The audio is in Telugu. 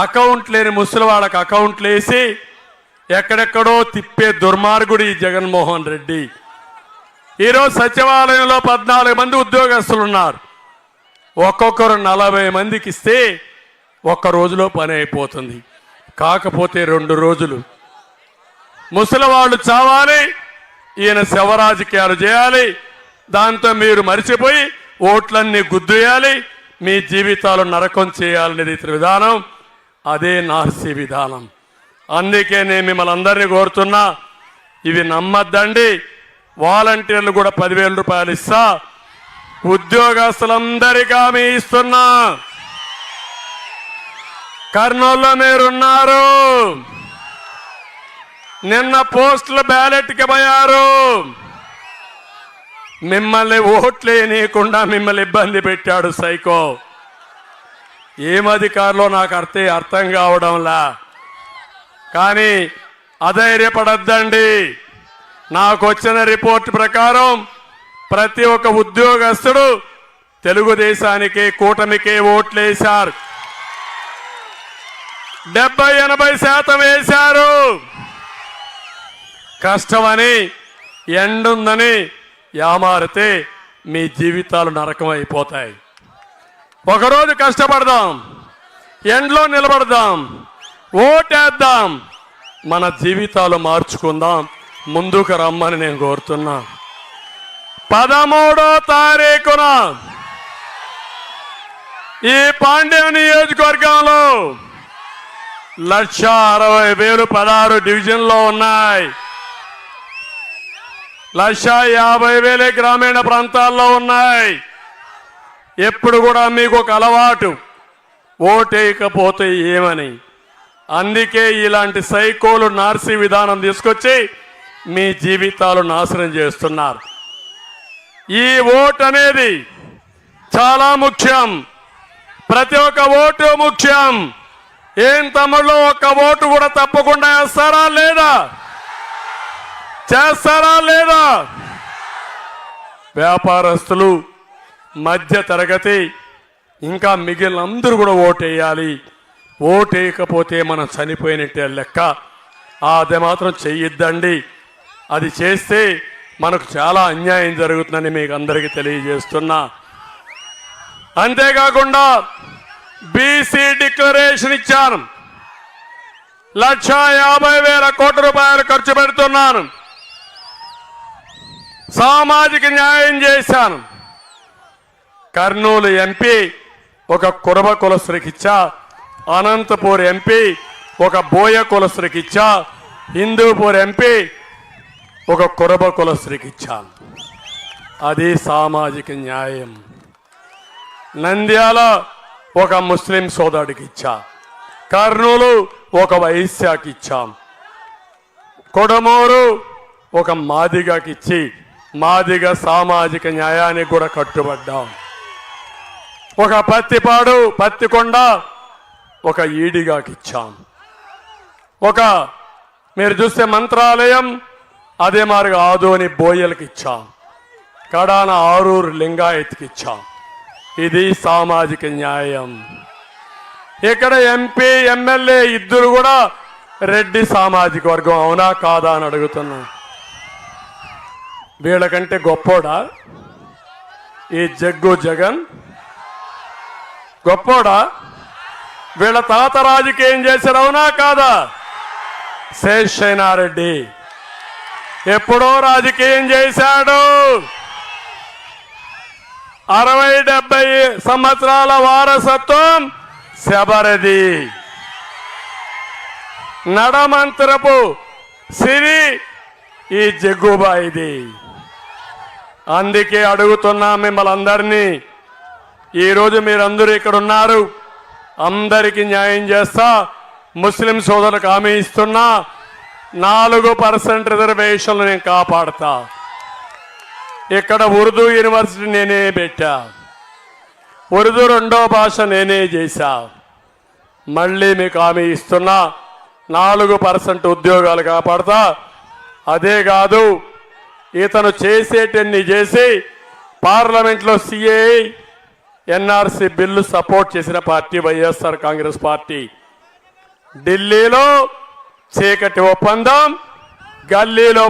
అకౌంట్ లేని ముసలి వాళ్ళకి అకౌంట్లు వేసి ఎక్కడెక్కడో తిప్పే దుర్మార్గుడు ఈ జగన్మోహన్ రెడ్డి. ఈరోజు సచివాలయంలో 14 మంది ఉద్యోగస్తులు ఉన్నారు. ఒక్కొక్కరు 40 మందికి ఇస్తే ఒక్క రోజులో పని అయిపోతుంది. కాకపోతే 2 రోజులు ముసలి వాళ్ళు చావాలి, ఈయన శవ రాజకీయాలు చేయాలి. దాంతో మీరు మరిచిపోయి ఓట్లన్నీ గుద్దేయాలి, మీ జీవితాలు నరకం చేయాలనేది ఇతర విధానం. అదే నార్సీ విధానం. అందుకే నేను మిమ్మల్ని అందరినీ కోరుతున్నా, ఇవి నమ్మద్దండి. వాలంటీర్లు కూడా 10,000 రూపాయలు ఇస్తా. ఉద్యోగస్తులందరికీ హామీ ఇస్తున్నా. కర్నూలులో మీరున్నారు, నిన్న పోస్టుల బ్యాలెట్కి పోయారు. మిమ్మల్ని ఓట్లు వేయనీయకుండా మిమ్మల్ని ఇబ్బంది పెట్టాడు సైకో. ఏం అధికారులో నాకు అర్థం కావడంలా. కానీ అధైర్యపడద్దండి. నాకు వచ్చిన రిపోర్ట్ ప్రకారం ప్రతి ఒక్క ఉద్యోగస్తుడు తెలుగుదేశానికి కూటమికే ఓట్లేశారు. 70-80% వేశారు. కష్టమని ఎండుందని యామారితే మీ జీవితాలు నరకం అయిపోతాయి. ఒకరోజు కష్టపడదాం, ఎండ్లో నిలబడదాం, ఓటేద్దాం, మన జీవితాలు మార్చుకుందాం. ముందుకు రమ్మని నేను కోరుతున్నా. 13వ తారీఖున ఈ పాండ్య నియోజకవర్గంలో 1,60,000 16 డివిజన్లో ఉన్నాయి. 1,50,000 గ్రామీణ ప్రాంతాల్లో ఉన్నాయి. ఎప్పుడు కూడా మీకు ఒక అలవాటు, ఓటేయకపోతే ఏమని. అందుకే ఇలాంటి సైకోలు నార్సీ విధానం తీసుకొచ్చి మీ జీవితాలు నాశనం చేస్తున్నారు. ఈ ఓటు అనేది చాలా ముఖ్యం. ప్రతి ఒక్క ఓటు ముఖ్యం. ఏం తమ్ముళ్ళు, ఒక్క ఓటు కూడా తప్పకుండా వేస్తారా లేదా? చేస్తారా లేదా? వ్యాపారస్తులు, మధ్య తరగతి, ఇంకా మిగిలిన అందరూ కూడా ఓటేయాలి. ఓటేయకపోతే మనం చనిపోయినట్టే లెక్క. అది మాత్రం చెయ్యొద్దండి. అది చేస్తే మనకు చాలా అన్యాయం జరుగుతుందని మీకు అందరికీ తెలియజేస్తున్నా. అంతేకాకుండా బీసీ డిక్లరేషన్ ఇచ్చాను. 1,50,000 కోట్ల రూపాయలు ఖర్చు పెడుతున్నాను. సామాజిక న్యాయం చేశాను. కర్నూలు ఎంపీ ఒక కురబ కులస్తుడికి ఇచ్చా, అనంతపూర్ ఎంపీ ఒక బోయ కులస్తుడికి ఇచ్చా, హిందూపూర్ ఎంపీ ఒక కురబ కులస్తుడికి ఇచ్చాను. అది సామాజిక న్యాయం. నంద్యాల ఒక ముస్లిం సోదరుడికి ఇచ్చా, కర్నూలు ఒక వైశ్యాకి ఇచ్చాం, కొడమూరు ఒక మాదిగకి ఇచ్చి మాదిగ సామాజిక న్యాయానికి కూడా కట్టుబడ్డాం. ఒక పత్తిపాడు పత్తికొండ ఒక ఈడిగాకి ఇచ్చాం. ఒక మీరు చూస్తే మంత్రాలయం అదే మారిగా ఆదోని బోయలకి ఇచ్చాం. కడాన ఆరూరు లింగాయత్కి ఇచ్చాం. ఇది సామాజిక న్యాయం. ఇక్కడ ఎంపీ ఎమ్మెల్యే ఇద్దరు కూడా రెడ్డి సామాజిక వర్గం. అవునా కాదా అని అడుగుతున్నా. వీళ్ళకంటే గొప్పోడా ఈ జగ్గు జగన్? గొప్పోడా? వీళ్ళ తాత రాజకీయం చేశారు. అవునా కాదా? శేషనారెడ్డి ఎప్పుడో రాజకీయం చేశాడు. 60-70 సంవత్సరాల వారసత్వం శబరది. నడమంత్రపు సిరి ఈ జగ్గుబాయిది. అందుకే అడుగుతున్నా మిమ్మల్ని అందరినీ. ఈరోజు మీరందరూ ఇక్కడ ఉన్నారు, అందరికీ న్యాయం చేస్తా. ముస్లిం సోదరులకు హామీ ఇస్తున్నా, 4% రిజర్వేషన్లు నేను కాపాడతా. ఇక్కడ ఉర్దూ యూనివర్సిటీ నేనే పెట్టా, ఉర్దూ 2వ భాష నేనే చేశా. మళ్ళీ మీకు హామీ ఇస్తున్నా, 4% ఉద్యోగాలు కాపాడతా. అదే కాదు, ఇతను చేసేటన్ని చేసి పార్లమెంట్లో సిఏ ఎన్ఆర్సీ బిల్లు సపోర్ట్ చేసిన పార్టీ వైఎస్ఆర్ కాంగ్రెస్ పార్టీ. ఢిల్లీలో చీకటి ఒప్పందం, గల్లీలో